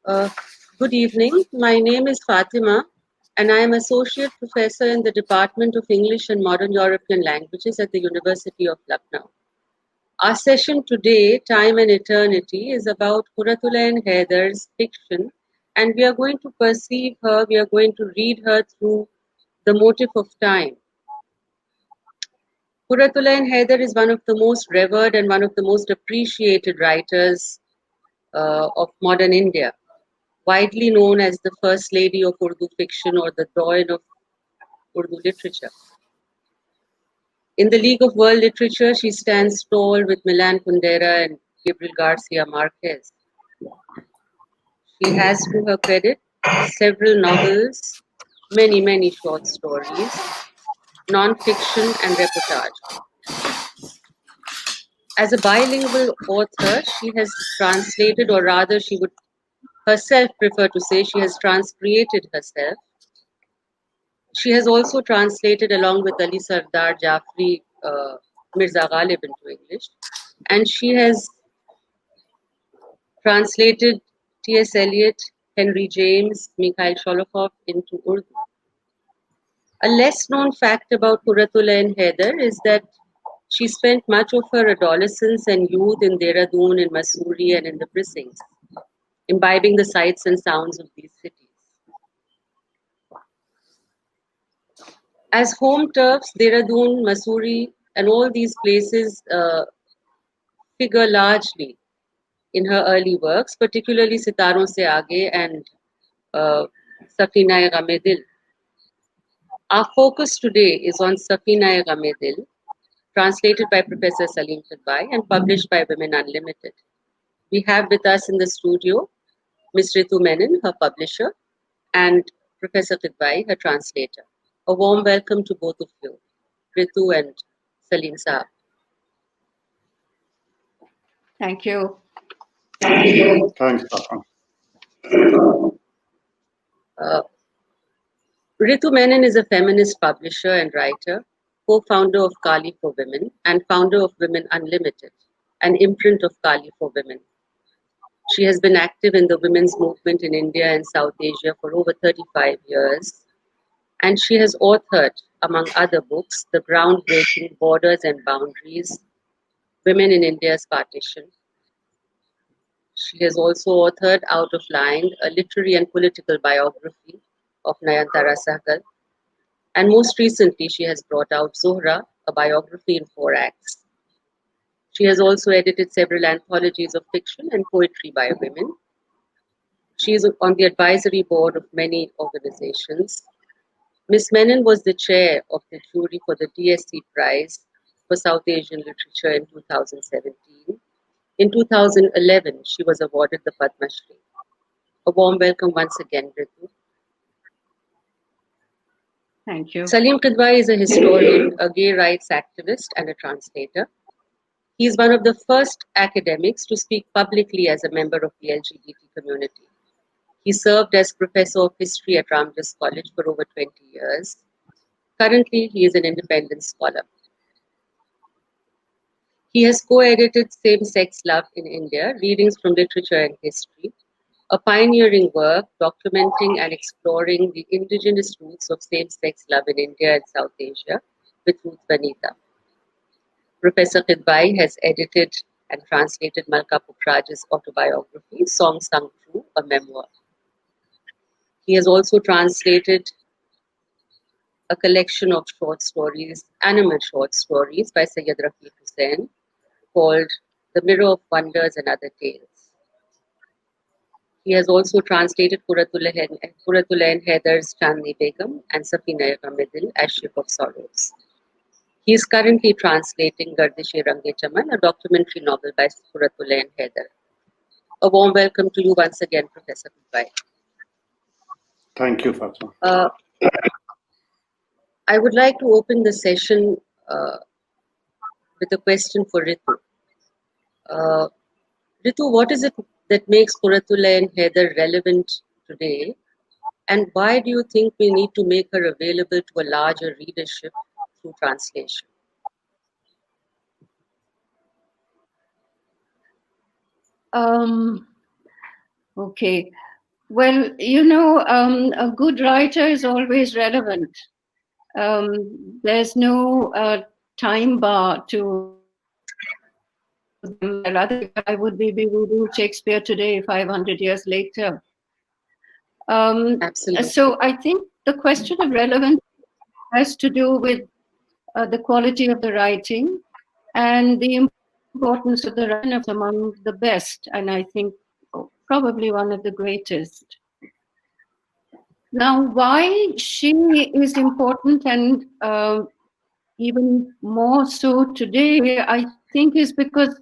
Uh, Good evening. My name is Fatima, and I am Associate Professor in the Department of English and Modern European Languages at the University of Lucknow. Our session today, Time and Eternity, is about Quratulain Haidar's fiction, and we are going to perceive her, we are going to read her through the motif of time. Quratulain Haidar is one of the most revered and one of the most appreciated writers of modern India, widely known as the First Lady of Urdu fiction or the Doyen of Urdu literature. In the League of World Literature, she stands tall with Milan Kundera and Gabriel Garcia Marquez. She has, to her credit, several novels, many short stories, non-fiction, and reportage. As a bilingual author, she has translated, or rather, she would herself prefer to say she has transcreated herself. She has also translated, along with Ali Sardar Jafri, Mirza Ghalib into English, and she has translated T.S. Eliot, Henry James, Mikhail Sholokhov into Urdu. A less known fact about Quratulain Haidar is that she spent much of her adolescence and youth in Dehradun, in Mussoorie, and in the precincts, imbibing the sights and sounds of these cities. As home turfs, Dehradun, Mussoorie, and all these places figure largely in her early works, particularly Sitaron Se Aage and uh, Safina-e-Gham-e-Dil. Our focus today is on Safina-e-Gham-e-Dil, translated by Professor Salim Khidwai and published by Women Unlimited. We have with us in the studio Ms. Ritu Menon, her publisher, and Professor Khidwai, her translator. A warm welcome to both of you, Ritu and Salim Saab. Thank you. Thanks, Papa. Ritu Menon is a feminist publisher and writer, co-founder of Kali for Women, and founder of Women Unlimited, an imprint of Kali for Women. She has been active in the women's movement in India and South Asia for over 35 years, and she has authored, among other books, the groundbreaking Borders and Boundaries, Women in India's Partition. She has also authored Out of Line, a literary and political biography of Nayantara Sahgal. And most recently, she has brought out Zohra, a biography in 4 acts. She has also edited several anthologies of fiction and poetry by women. She is on the advisory board of many organizations. Ms. Menon was the chair of the jury for the DSC Prize for South Asian Literature in 2017. In 2011, she was awarded the Padma Shri. A warm welcome once again, Ritu. Thank you. Salim Khidwai is a historian, a gay rights activist, and a translator. He is one of the first academics to speak publicly as a member of the LGBT community. He served as professor of history at Ramjas College for over 20 years. Currently, he is an independent scholar. He has co-edited Same-Sex Love in India, Readings from Literature and History, a pioneering work documenting and exploring the indigenous roots of same-sex love in India and South Asia with Ruth Vanita. Professor Khidwai has edited and translated Malka Pukhraj's autobiography, Song Sung True, a memoir. He has also translated a collection of short stories, animal short stories by Syed Rafiq Hussain, called The Mirror of Wonders and Other Tales. He has also translated Quratulain Haidar's Chandni Begum and Safina-e-Gham-e-Dil as Ship of Sorrows. He is currently translating Gardish-e-Rang-e Chaman, a documentary novel by Quratulain Haidar. A warm welcome to you once again, Professor Khidwai. Thank you, Fatima. I would like to open the session with a question for Ritu. Ritu, what is it that makes Quratulain Haidar relevant today? And why do you think we need to make her available to a larger readership through translation? Okay. Well, you know, a good writer is always relevant. There's no time bar to them. Rather, I would be reading Shakespeare today, 500 years later. Absolutely. So I think the question of relevance has to do with the quality of the writing and the importance of the writing among the best, and I think probably one of the greatest. Now, why she is important and even more so today, I think is because,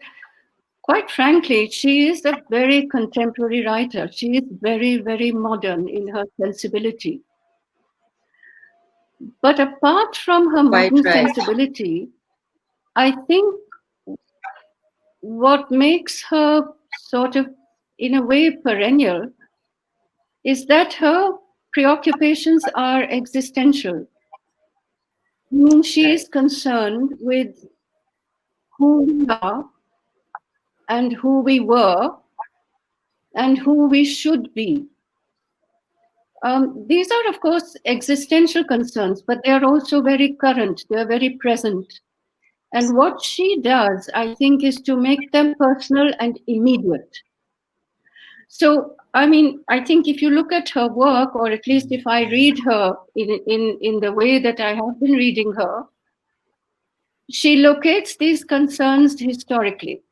quite frankly, she is a very contemporary writer. She is very, very modern in her sensibility. But apart from her modern sensibility, I think what makes her sort of, in a way, perennial is that her preoccupations are existential. I mean, she is concerned with who we are and who we were and who we should be. These are, of course, existential concerns, but they are also very current, they are very present. And what she does, I think, is to make them personal and immediate. So, I mean, I think if you look at her work, or at least if I read her in the way that I have been reading her, she locates these concerns historically.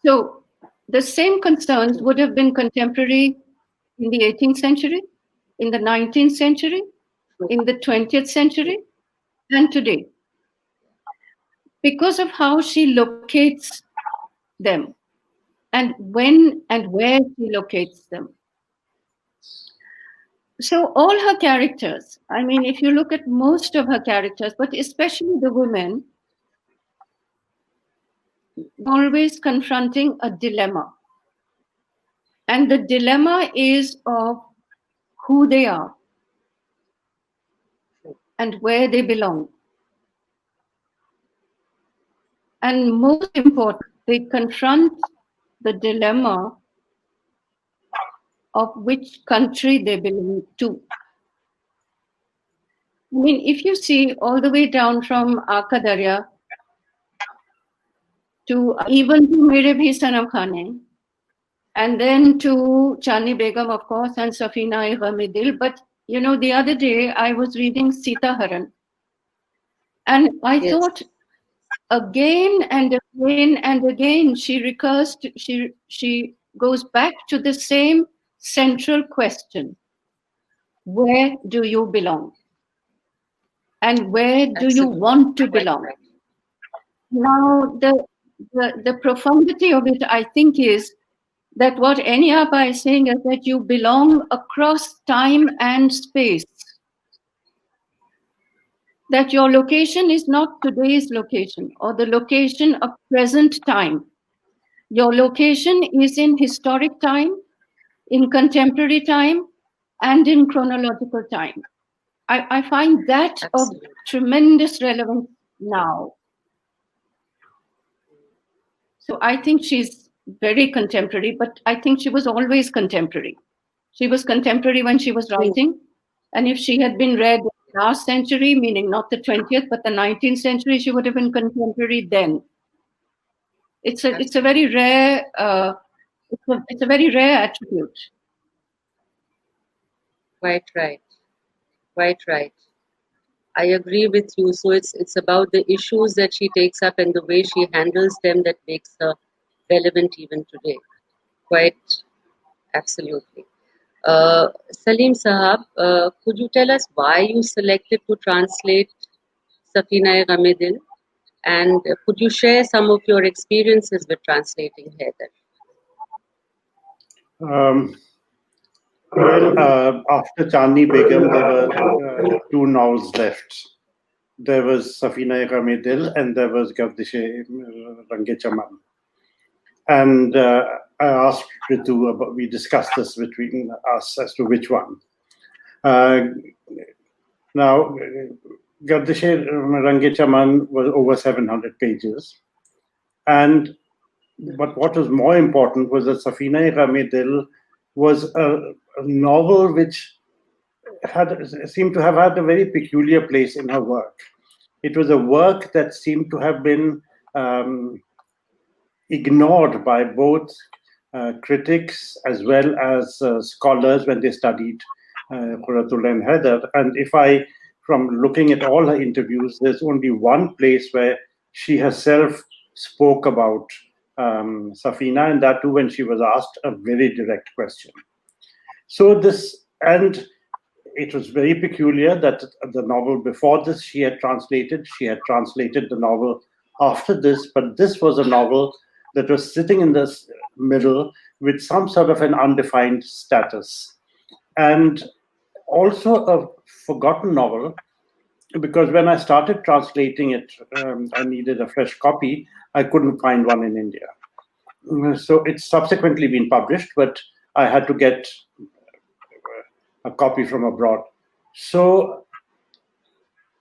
So the same concerns would have been contemporary in the 18th century, in the 19th century, in the 20th century, and today, because of how she locates them and when and where she locates them. So all her characters, I mean, if you look at most of her characters, but especially the women, always confronting a dilemma. And the dilemma is of who they are and where they belong. And most important, they confront the dilemma of which country they belong to. I mean, if you see all the way down from Aka Darya to even to Mere Bhi Sanam Khane, and then to Chani Begum, of course, and Safina-e-Gham Dil. But, you know, the other day I was reading Sita Haran, and I thought again and again and again, she recurs to, she goes back to the same central question: where do you belong? And where do you want to belong? Now, the profundity of it, I think, is that what Enyapa is saying is that you belong across time and space. That your location is not today's location or the location of present time. Your location is in historic time, in contemporary time, and in chronological time. I find that of tremendous relevance now. So I think she's very contemporary, but I think she was always contemporary. She was contemporary when she was writing. And if she had been read last century, meaning not the 20th, but the 19th century, she would have been contemporary then. It's a very rare it's a very rare attribute. Quite right. Quite right. I agree with you. So it's about the issues that she takes up and the way she handles them that makes her relevant even today. Quite absolutely. Salim Sahab, could you tell us why you selected to translate Safina-e-Gham Dil? And could you share some of your experiences with translating Haider? Well, after Chani Begum, there were two novels left. There was Safina-e-Gham Dil and there was Gardish-e Range Chaman. And I asked Ritu, we discussed this between us as to which one. Now, Gardish-e Range Chaman was over 700 pages. But what was more important was that Safina-e-Gham Dil was a novel which seemed to have had a very peculiar place in her work. It was a work that seemed to have been ignored by both critics as well as scholars when they studied Qurratullah and Haider. And from looking at all her interviews, there's only one place where she herself spoke about Safina, and that too when she was asked a very direct question. So and it was very peculiar that the novel before this she had translated the novel after this, but this was a novel that was sitting in the middle with some sort of an undefined status. And also a forgotten novel, because when I started translating it, I needed a fresh copy. I couldn't find one in India. So it's subsequently been published, but I had to get a copy from abroad. So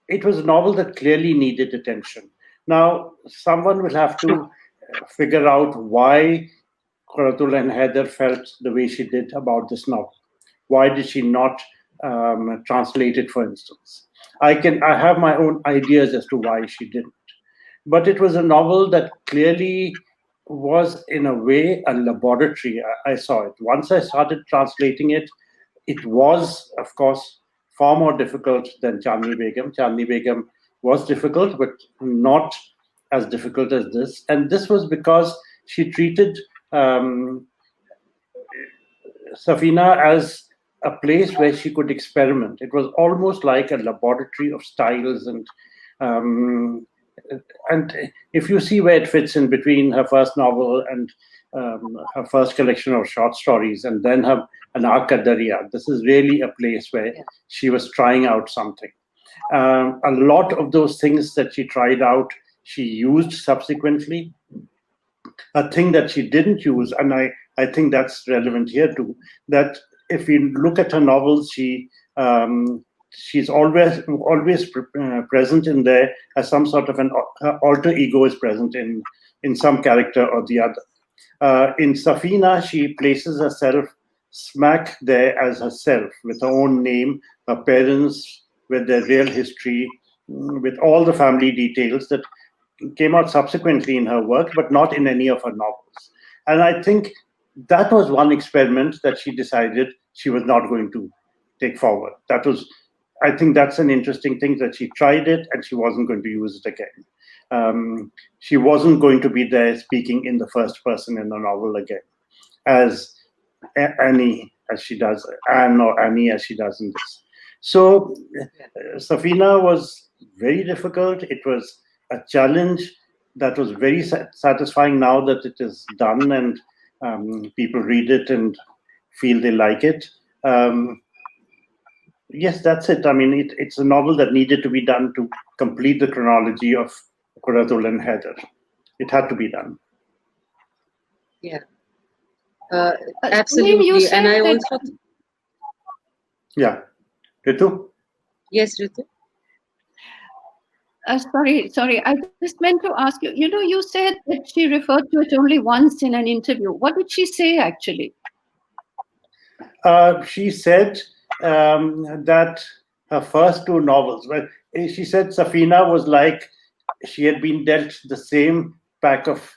it was a novel that clearly needed attention. Now, someone will have to figure out why Qurratullah and Haider felt the way she did about this novel. Why did she not translate it, for instance? I have my own ideas as to why she didn't. But it was a novel that clearly was, in a way, a laboratory. I saw it. Once I started translating it, it was, of course, far more difficult than Chandni Begum. Chandni Begum was difficult, but not as difficult as this. And this was because she treated Safina as a place where she could experiment. It was almost like a laboratory of styles, and if you see where it fits in between her first novel and her first collection of short stories, and then her Anak Ka Darya, this is really a place where she was trying out something. A lot of those things that she tried out, she used subsequently. A thing that she didn't use, and I think that's relevant here too, that if we look at her novels, she's always present in there as some sort of her alter ego is present in some character or the other. In Safina, she places herself smack there as herself, with her own name, her parents, with their real history, with all the family details that came out subsequently in her work, but not in any of her novels. And I think that was one experiment that she decided she was not going to take forward. I think that's an interesting thing, that she tried it and she wasn't going to use it again. She wasn't going to be there speaking in the first person in the novel again, as Annie, as she does, Anne or Annie, as she does in this. So Safina was very difficult. It was a challenge that was very satisfying now that it is done and people read it and feel they like it. Yes, that's it. I mean, it's a novel that needed to be done to complete the chronology of Qurratullah and Haider. It had to be done. Yeah. Absolutely. And I also... Yeah. Ritu? Yes, Ritu? Sorry. I just meant to ask you, you said that she referred to it only once in an interview. What did she say, actually? She said that her first two novels, she said Safina was like she had been dealt the same pack of,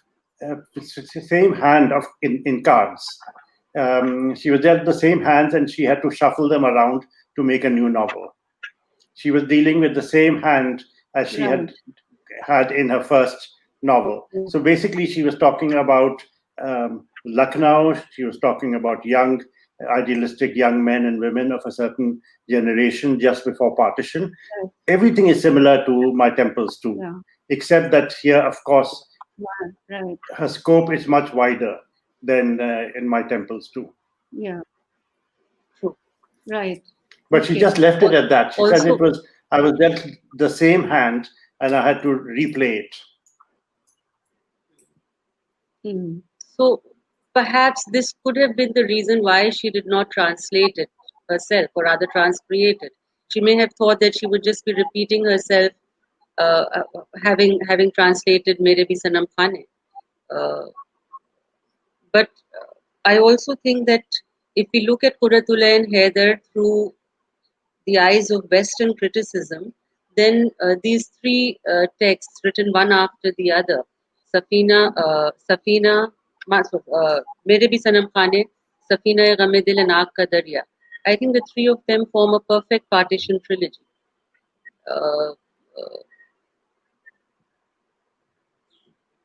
same hand in cards. She was dealt the same hands and she had to shuffle them around to make a new novel. She was dealing with the same hand as she had in her first novel. So basically she was talking about Lucknow, she was talking about idealistic young men and women of a certain generation just before partition. Everything is similar to My Temples too, except that here, of course, her scope is much wider than in My Temples too. Yeah. Right. But she just left it at that. She said I was dealt the same hand and I had to replay it. So perhaps this could have been the reason why she did not translate it herself, or rather transcreate it. She may have thought that she would just be repeating herself, having translated Mere Bhi Sanam Khane. But I also think that if we look at Qurratullah and Haider through the eyes of Western criticism, then these three texts written one after the other, Safina, Mere Bhi Sanam Khane, Safina Gham Dil and Aag Ka Darya, I think the three of them form a perfect partition trilogy.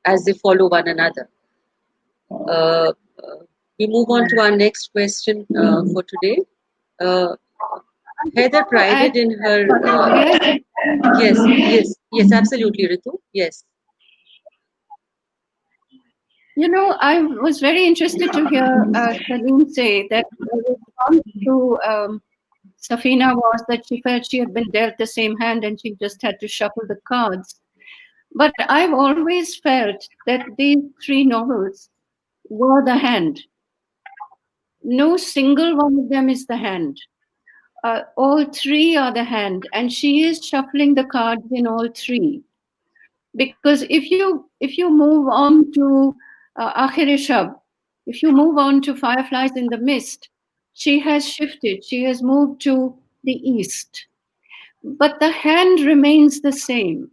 As they follow one another. We move on to our next question for today. Haider prided in her. Yes, absolutely, Ritu. Yes. You know, I was very interested to hear Salim say that the response to Safina was that she felt she had been dealt the same hand and she just had to shuffle the cards. But I've always felt that these three novels were the hand. No single one of them is the hand. All three are the hand, and she is shuffling the cards in all three. Because if you move on to Akhir-e-Shab, if you move on to Fireflies in the Mist, she has shifted. She has moved to the east. But the hand remains the same.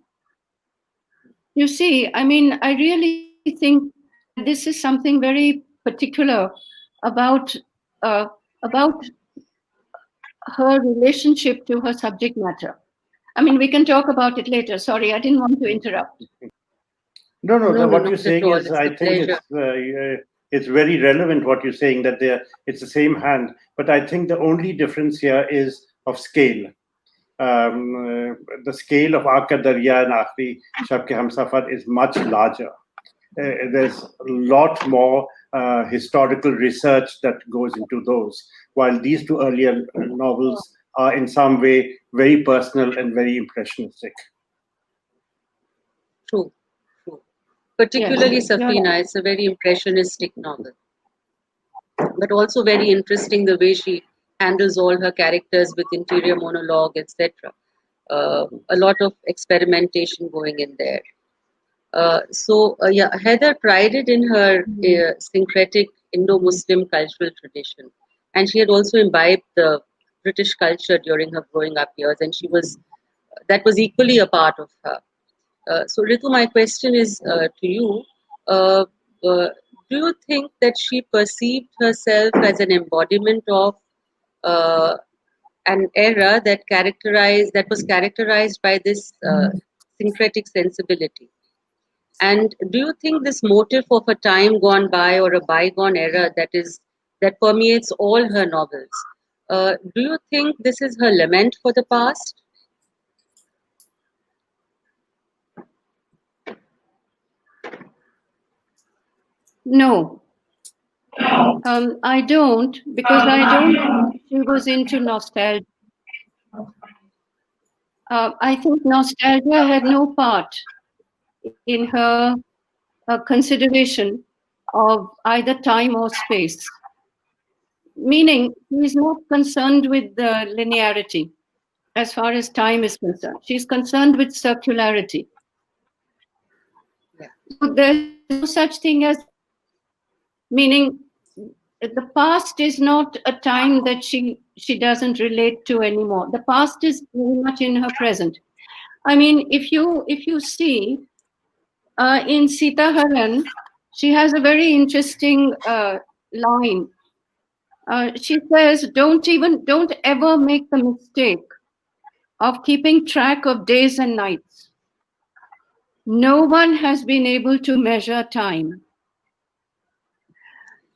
You see, I mean, I really think this is something very particular about her relationship to her subject matter. I mean, we can talk about it later. Sorry, I didn't want to interrupt. No, No, what not you're at saying all. is, It's a I think it's very relevant what you're saying, that it's the same hand. But I think the only difference here is of scale. The scale of Aag Ka Darya and Aakhri Shab Ke Humsafar is much larger. There's a lot more historical research that goes into those, while these two earlier novels are in some way very personal and very impressionistic. True. Particularly Yes, Safina, it's a very impressionistic novel. But also very interesting the way she handles all her characters with interior monologue, etc. A lot of experimentation going in there. Haider prided in her syncretic Indo-Muslim cultural tradition, and she had also imbibed the British culture during her growing up years, and that was equally a part of her. So Ritu, my question is to you. Do you think that she perceived herself as an embodiment of an era that was characterized by this syncretic sensibility? And do you think this motif of a time gone by or a bygone era that permeates all her novels? Do you think this is her lament for the past? No, I don't, because I don't think she was into nostalgia. I think nostalgia had no part in her consideration of either time or space. Meaning, she is not concerned with the linearity as far as time is concerned. She's concerned with circularity. Yeah. So there's no such thing as, meaning the past is not a time that she doesn't relate to anymore. The past is very much in her present. I mean, if you see in Sita Haran, she has a very interesting line. She says, don't ever make the mistake of keeping track of days and nights. No one has been able to measure time.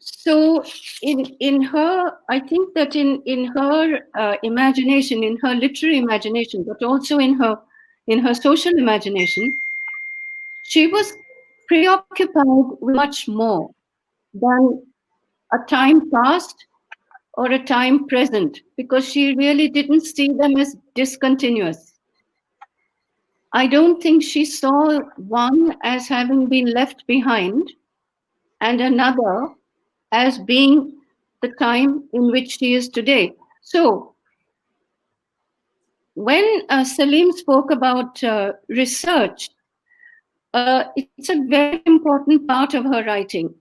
So in her, I think that in her imagination, in her literary imagination, but also in her social imagination, she was preoccupied with much more than a time past or a time present, because she really didn't see them as discontinuous. I don't think she saw one as having been left behind and another as being the time in which she is today. So when Salim spoke about research, it's a very important part of her writing.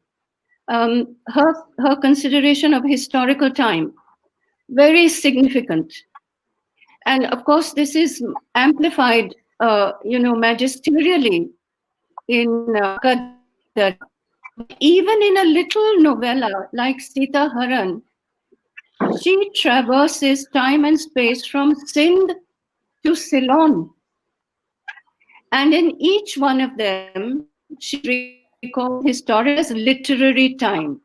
her consideration of historical time, very significant. And of course, this is amplified, magisterially in Kadar. Even in a little novella like Sita Haran, she traverses time and space from Sindh to Ceylon. And in each one of them, she recalls historic as literary time.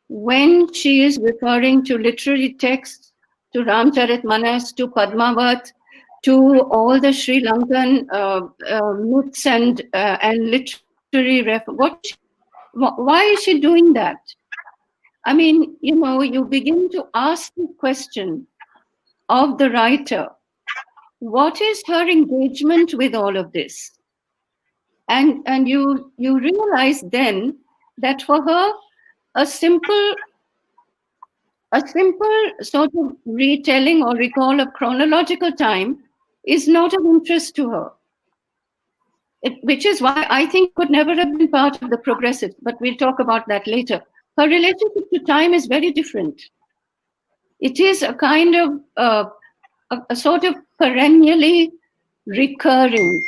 When she is referring to literary texts, to Ramcharitmanas, to Padmavat, to all the Sri Lankan myths and literary why is she doing that? I mean, you begin to ask the question of the writer, what is her engagement with all of this? And you realize then that for her, a simple sort of retelling or recall of chronological time is not of interest to her. Which is why I think could never have been part of the progressive, but we'll talk about that later. Her relationship to time is very different. It is a kind of a sort of perennially recurring,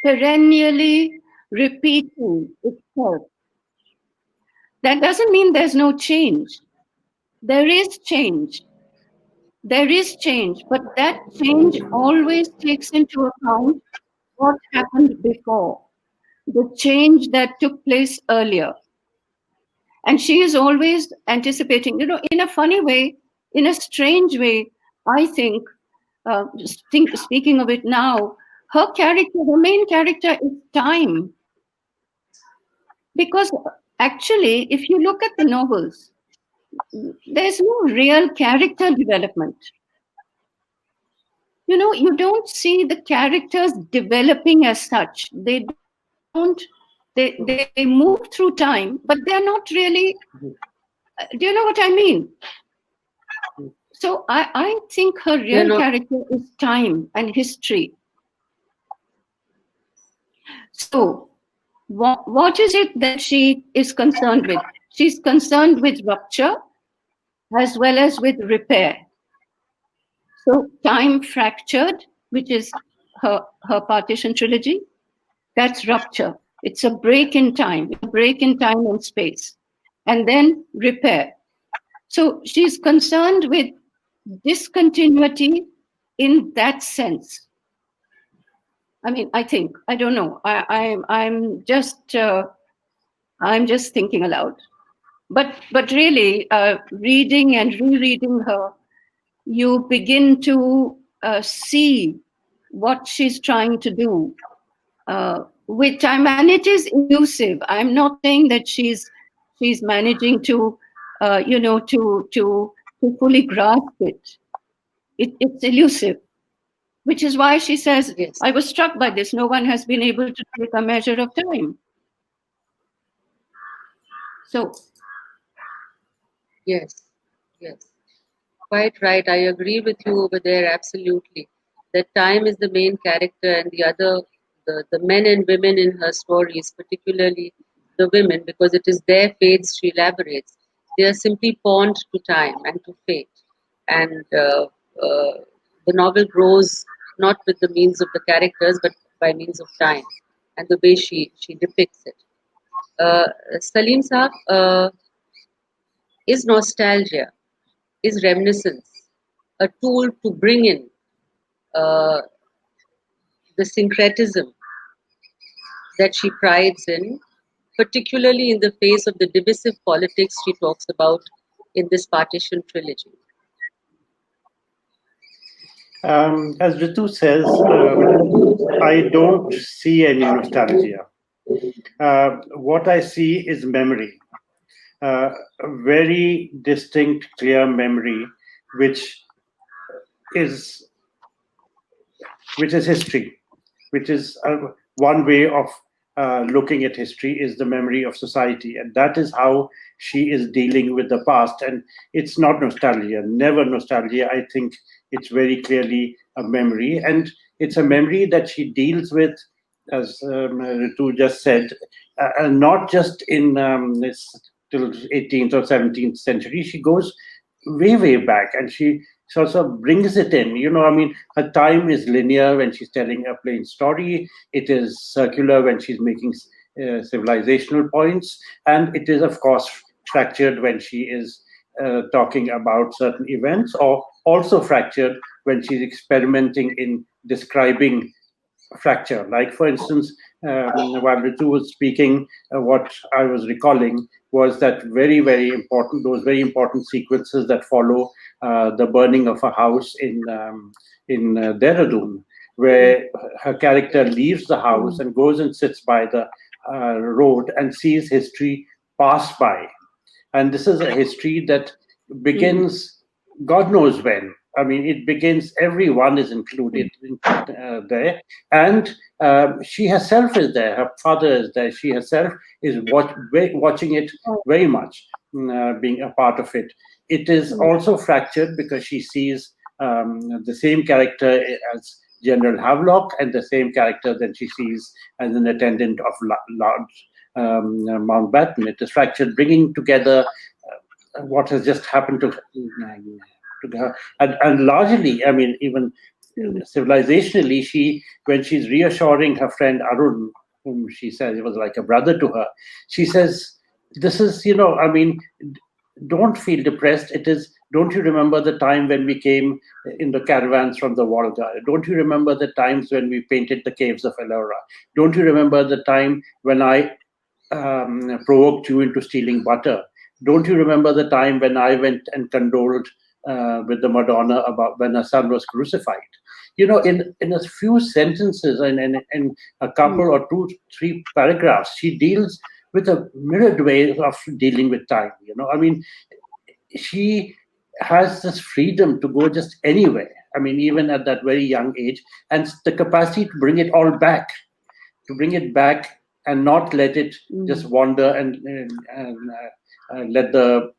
perennially repeating itself. That doesn't mean there's no change. There is change. There is change, but that change always takes into account what happened before, the change that took place earlier. And she is always anticipating, in a funny way, in a strange way, I think, speaking of it now, her character, the main character is time. Because actually, if you look at the novels, there's no real character development. You don't see the characters developing as such. They move through time, but they're not really, do you know what I mean? So I think her real character is time and history. So what is it that she is concerned with? She's concerned with rupture as well as with repair. So time fractured, which is her partition trilogy, that's rupture. It's a break in time and space. And then repair. So she's concerned with discontinuity in that sense. I mean, I think, I don't know. I'm just thinking aloud. But really, reading and rereading her, you begin to see what she's trying to do with time, and it is elusive. I'm not saying that she's managing to to fully grasp it. It's elusive, which is why she says, yes, I was struck by this. No one has been able to take a measure of time. So, yes, quite right. I agree with you over there, absolutely. That time is the main character, and the other, the men and women in her stories, particularly the women, because it is their fates she elaborates. They are simply pawned to time and to fate. And the novel grows not with the means of the characters, but by means of time and the way she depicts it. Salim Saab, is nostalgia, is reminiscence a tool to bring in the syncretism that she prides in, particularly in the face of the divisive politics she talks about in this partition trilogy? As Ritu says, I don't see any nostalgia. What I see is memory, a very distinct, clear memory, which is history, which is one way of looking at history is the memory of society, and that is how she is dealing with the past. And it's not nostalgia, never nostalgia. I think it's very clearly a memory, and it's a memory that she deals with as Ritu just said, not just in this till 18th or 17th century. She goes way, way back, and she sort of brings it in. I mean, her time is linear when she's telling a plain story. It is circular when she's making civilizational points, and it is, of course, fractured when she is talking about certain events, or also fractured when she's experimenting in describing fracture. Like, for instance, while Ritu was speaking, what I was recalling was that those very important sequences that follow the burning of a house in Dehradun, where her character leaves the house and goes and sits by the road and sees history pass by. And this is a history that begins God knows when. I mean, it begins, everyone is included there. And she herself is there, her father is there, she herself is watching it very much, being a part of it. It is also fractured because she sees the same character as General Havelock and the same character that she sees as an attendant of Lord Mountbatten. It is fractured, bringing together what has just happened to her. And largely, I mean, even civilizationally, when she's reassuring her friend Arun, whom she says was like a brother to her, she says, this is, I mean, don't feel depressed. It is, don't you remember the time when we came in the caravans from the Volga? Don't you remember the times when we painted the caves of Ellora? Don't you remember the time when I provoked you into stealing butter? Don't you remember the time when I went and condoled with the Madonna about when her son was crucified? In a few sentences, in a couple or 2-3 paragraphs, she deals with a mirrored way of dealing with time. I mean, she has this freedom to go just anywhere. I mean, even at that very young age, and the capacity to bring it all back, and not let it just wander and let the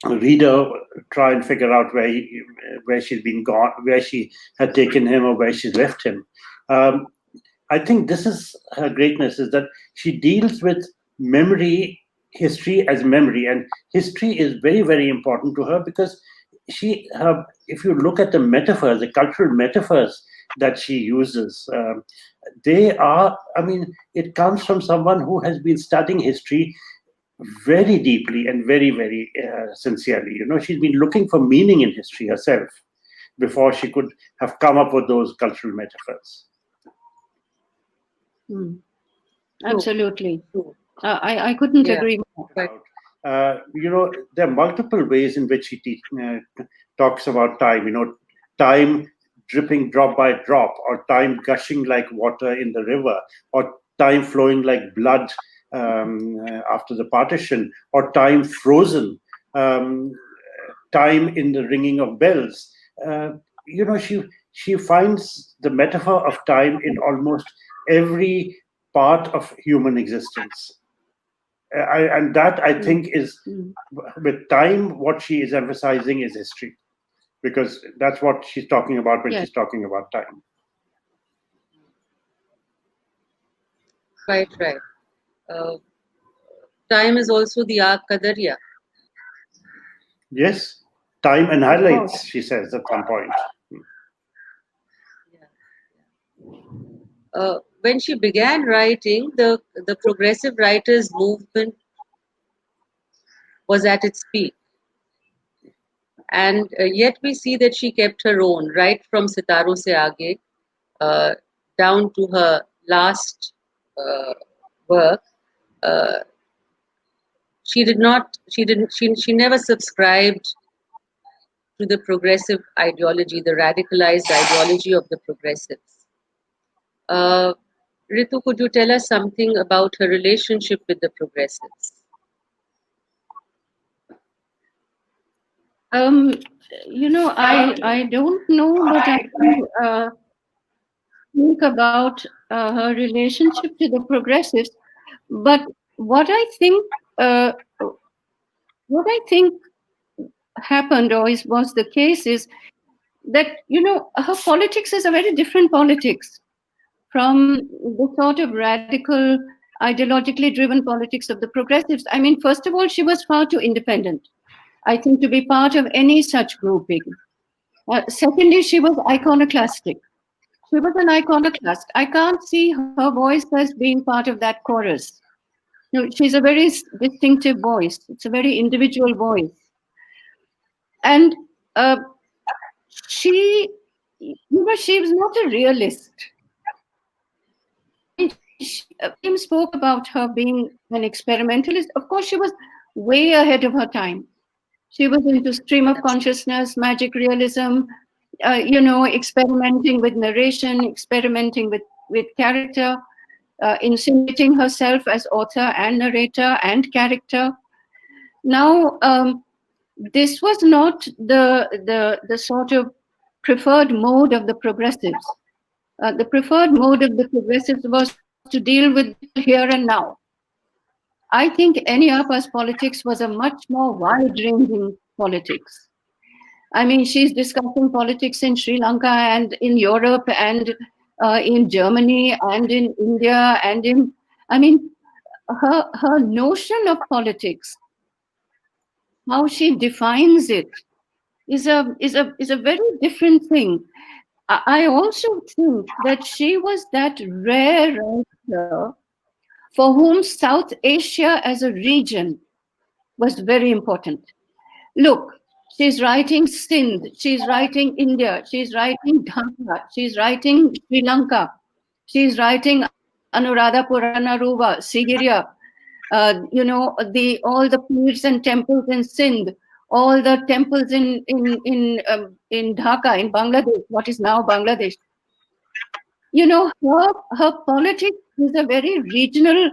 reader try and figure out where she's been gone, where she had taken him, or where she's left him. I think this is her greatness, is that she deals with history as memory, and history is very, very important to her because if you look at the metaphors, the cultural metaphors that she uses, it comes from someone who has been studying history very deeply and very, very sincerely. She's been looking for meaning in history herself before she could have come up with those cultural metaphors. Absolutely. I couldn't agree more. There are multiple ways in which he talks about time. Time dripping drop by drop, or time gushing like water in the river, or time flowing like blood after the partition, or time frozen, time in the ringing of bells. She finds the metaphor of time in almost every part of human existence. And that, I think, is, with time, what she is emphasizing is history, because that's what she's talking about when she's talking about time. Quite right. Time is also the Aag ka Darya. Yes, time annihilates, she says at some point. When she began writing, the progressive writers' movement was at its peak. And yet we see that she kept her own, right from Sitaron Se Aage down to her last work. She never subscribed to the progressive ideology, the radicalized ideology of the progressives. Ritu, could you tell us something about her relationship with the progressives? I don't know, but I think about her relationship to the progressives. But what I think happened, or was the case, is that her politics is a very different politics from the sort of radical, ideologically driven politics of the progressives. I mean, first of all, she was far too independent, I think, to be part of any such grouping. Secondly, she was iconoclastic. She was an iconoclast. I can't see her voice as being part of that chorus. No, she's a very distinctive voice. It's a very individual voice. And she was not a realist. Kim spoke about her being an experimentalist. Of course, she was way ahead of her time. She was into stream of consciousness, magic realism, experimenting with narration, experimenting with character, insinuating herself as author and narrator and character. Now, this was not the sort of preferred mode of the progressives. The preferred mode of the progressives was to deal with here and now. I think Eniyappa's politics was a much more wide-ranging politics. I mean, she's discussing politics in Sri Lanka and in Europe and in Germany and in India and her notion of politics, how she defines it, is a very different thing. I also think that she was that rare writer for whom South Asia as a region was very important. Look, she's writing Sindh, she's writing India, she's writing Dhaka, she's writing Sri Lanka, she's writing Anuradhapura, Naruva, Sigiriya, all the pyramids and temples in Sindh, all the temples in Dhaka, in Bangladesh, what is now Bangladesh. Her politics is a very regional,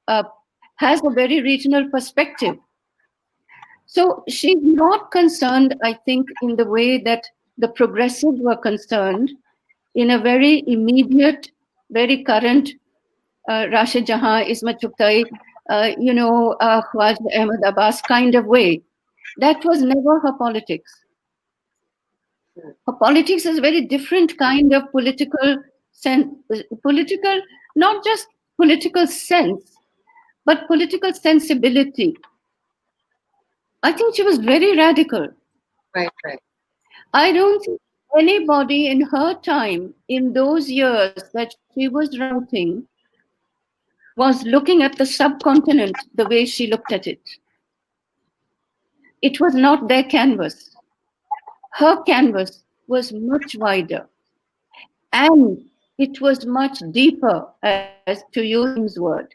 has a very regional perspective. So she's not concerned, I think, in the way that the progressives were concerned, in a very immediate, very current, Rashid Jahan, Ismat Chughtai, Khwaja Ahmad Abbas kind of way. That was never her politics. Her politics is a very different kind of political sense, not just political sense, but political sensibility. I think she was very radical. Right. I don't think anybody in her time, in those years that she was writing, was looking at the subcontinent the way she looked at it. It was not their canvas. Her canvas was much wider. And it was much deeper, as to use his word,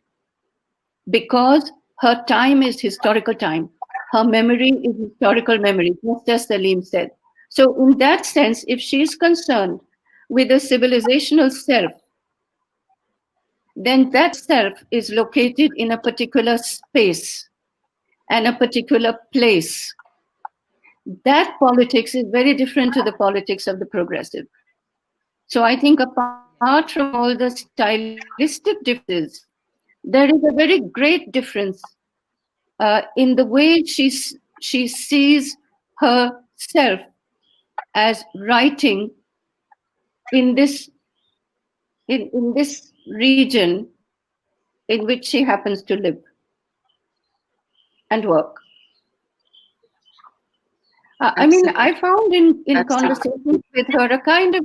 because her time is historical time. Her memory is historical memory, just as Salim said. So in that sense, if she's concerned with a civilizational self, then that self is located in a particular space and a particular place. That politics is very different to the politics of the progressive. So I think apart from all the stylistic differences, there is a very great difference in the way she sees herself as writing in this region in which she happens to live and work. I mean, I found in conversations with her a kind of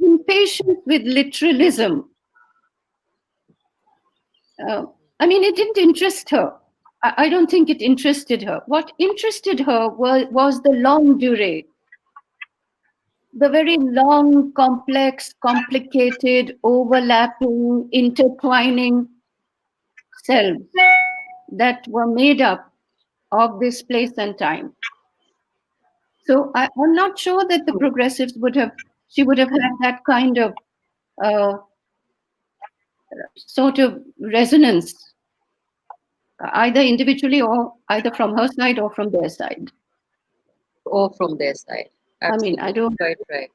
impatience with literalism. I mean, it didn't interest her. I don't think it interested her. What interested her was the longue durée, the very long, complex, complicated, overlapping, intertwining selves that were made up of this place and time. So I'm not sure that the progressives she would have had that kind of sort of resonance, either individually or either from her side or from their side. Or from their side. Absolutely. I mean, I don't. Right.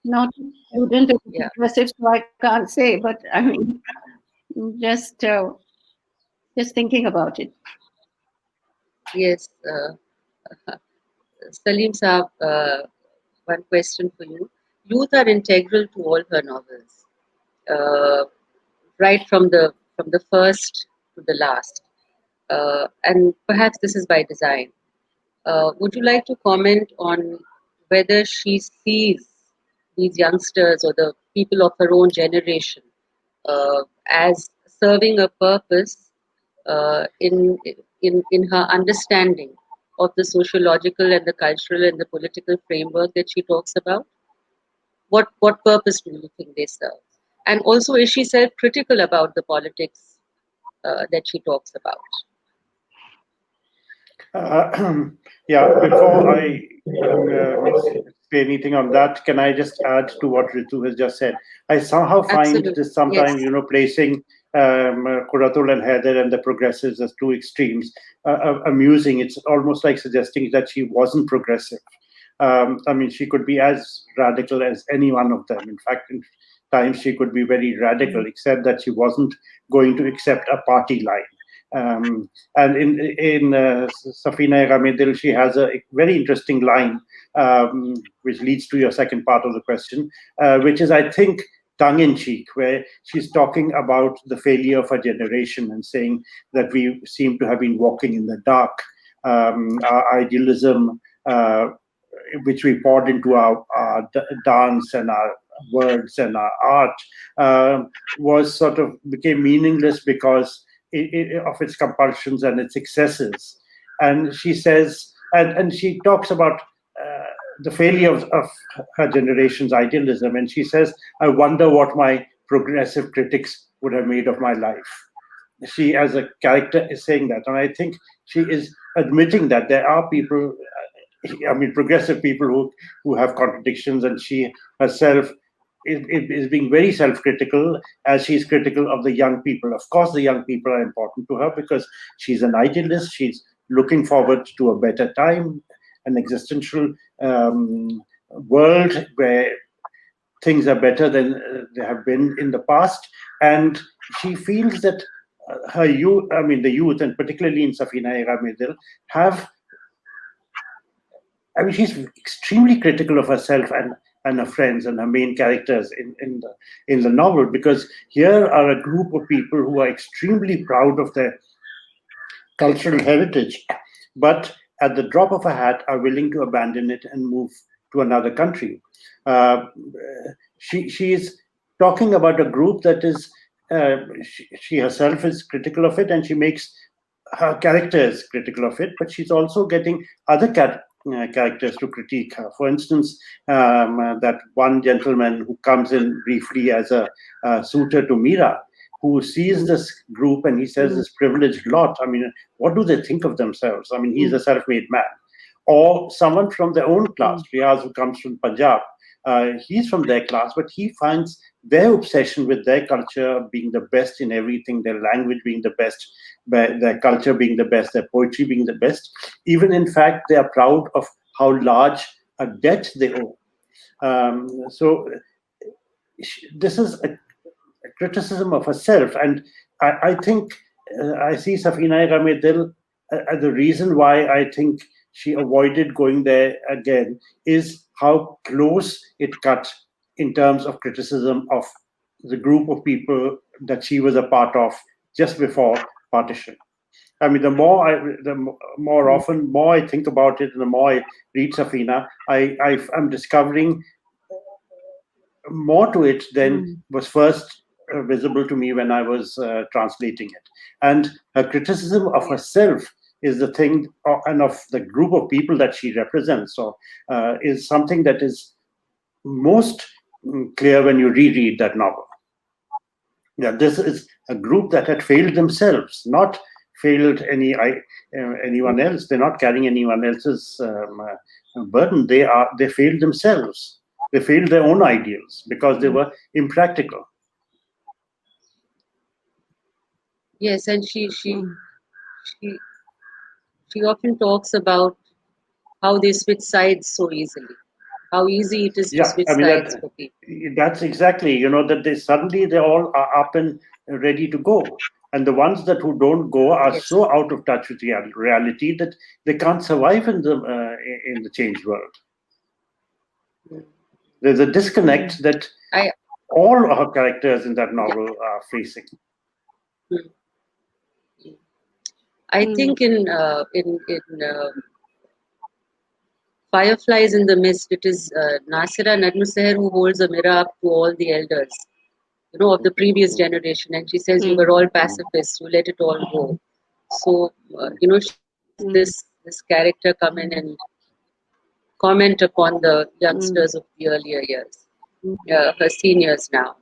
Not a student of progressives, so I can't say, but I mean, just thinking about it. Yes. Salim Saab, one question for you. Youth are integral to all her novels. right from the first to the last. And perhaps this is by design. Would you like to comment on whether she sees these youngsters or the people of her own generation as serving a purpose in her understanding of the sociological and the cultural and the political framework that she talks about? What purpose do you think they serve? And also, is she self-critical about the politics that she talks about? Before I say anything on that, can I just add to what Ritu has just said? I somehow find Absolutely. this sometimes, Yes. Placing Kuratul and Haider and the progressives as two extremes amusing. It's almost like suggesting that she wasn't progressive. She could be as radical as any one of them. In fact, in times she could be very radical, except that she wasn't going to accept a party line. And in Safina Ghamidil, she has a very interesting line, which leads to your second part of the question, which is, I think, tongue-in-cheek, where she's talking about the failure of a generation and saying that we seem to have been walking in the dark. Our idealism, which we poured into our dance and our words and our art, was sort of became meaningless because of its compulsions and its excesses. And she says, and she talks about the failure of her generation's idealism. And she says, I wonder what my progressive critics would have made of my life. She, as a character, is saying that. And I think she is admitting that there are people, progressive people who have contradictions, and she herself is being very self-critical as she's critical of the young people. Of course, the young people are important to her because she's an idealist. She's looking forward to a better time, an existential world where things are better than they have been in the past. And she feels that her youth, the youth, and particularly in Safina Ghamidil, she's extremely critical of herself and her friends and her main characters in the novel, because here are a group of people who are extremely proud of their cultural heritage, but at the drop of a hat are willing to abandon it and move to another country. She is talking about a group that is, she herself is critical of it, and she makes her characters critical of it, but she's also getting other characters to critique her. For instance, that one gentleman who comes in briefly as a suitor to Mira, who sees this group and he says, this privileged lot, what do they think of themselves? He's a self-made man. Or someone from their own class, Riaz, who comes from Punjab, he's from their class, but he finds their obsession with their culture being the best in everything, their language being the best, their culture being the best, their poetry being the best. Even, in fact, they are proud of how large a debt they owe. So this is a criticism of herself. And I think I see Safina Ghamidil, the reason why I think she avoided going there again is how close it cut in terms of criticism of the group of people that she was a part of just before partition. The more I think about it, and the more I read Safina, I'm discovering more to it than was first visible to me when I was translating it. And her criticism of herself is the thing, and of the group of people that she represents, is something that is most clear when you reread that novel. Yeah, this is a group that had failed themselves, not failed anyone else. They're not carrying anyone else's burden. They failed themselves. They failed their own ideals because they were impractical. Yes, and she often talks about how they switch sides so easily, how easy it is to switch sides for people. That's exactly, that they all are up and ready to go. And the ones who don't go are so out of touch with reality that they can't survive in the changed world. There's a disconnect that all her characters in that novel are facing. I think in Fireflies in the Mist, it is Nasira Nadmuseher who holds a mirror up to all the elders, of the previous generation, and she says, "You were all pacifists. You let it all go." So, this character come in and comment upon the youngsters of the earlier years, her seniors now.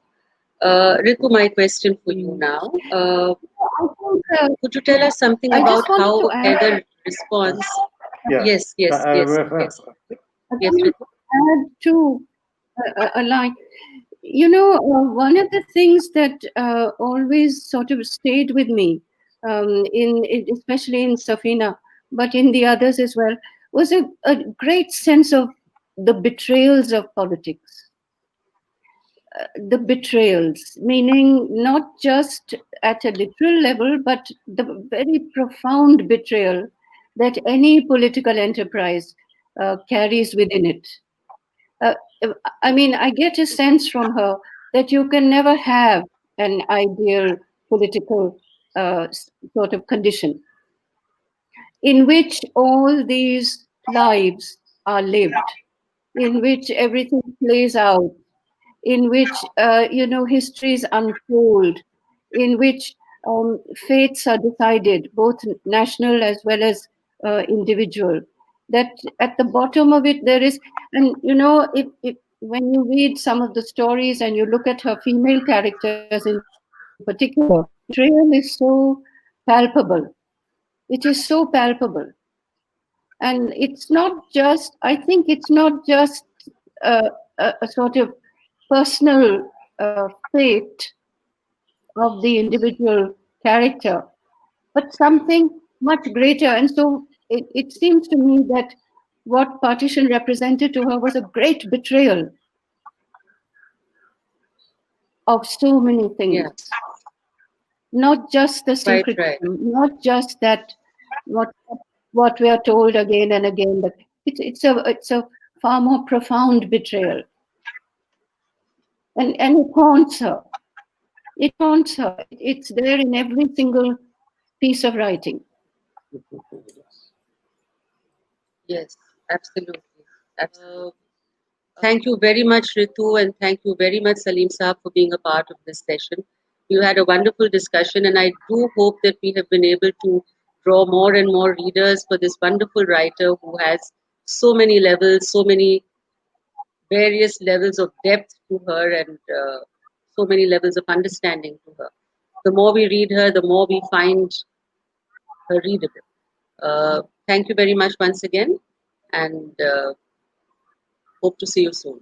Ritu, my question for you now. Could you tell us something I about just wanted how to add- Haider responds? Yeah. Yes. Yes, Ritu. Add to a line. One of the things that always sort of stayed with me, especially in Safina, but in the others as well, was a great sense of the betrayals of politics. The betrayals, meaning not just at a literal level, but the very profound betrayal that any political enterprise carries within it. I get a sense from her that you can never have an ideal political sort of condition in which all these lives are lived, in which everything plays out, in which histories unfold, in which fates are decided, both national as well as individual. That at the bottom of it there is, and when you read some of the stories and you look at her female characters in particular, betrayal is so palpable. It is so palpable. And it's not just, I think it's not just a sort of personal fate of the individual character, but something much greater. And so it seems to me that what partition represented to her was a great betrayal of so many things. Yeah. Not just the secret, right. not just that what we are told again and again, but it's a far more profound betrayal. And it haunts her. It haunts her. It's there in every single piece of writing. Yes, absolutely. Thank you very much, Ritu, and thank you very much, Salim Saab, for being a part of this session. You had a wonderful discussion, and I do hope that we have been able to draw more and more readers for this wonderful writer who has so many levels, so many various levels of depth to her, and so many levels of understanding to her. The more we read her, the more we find her readable. Thank you very much once again, and hope to see you soon.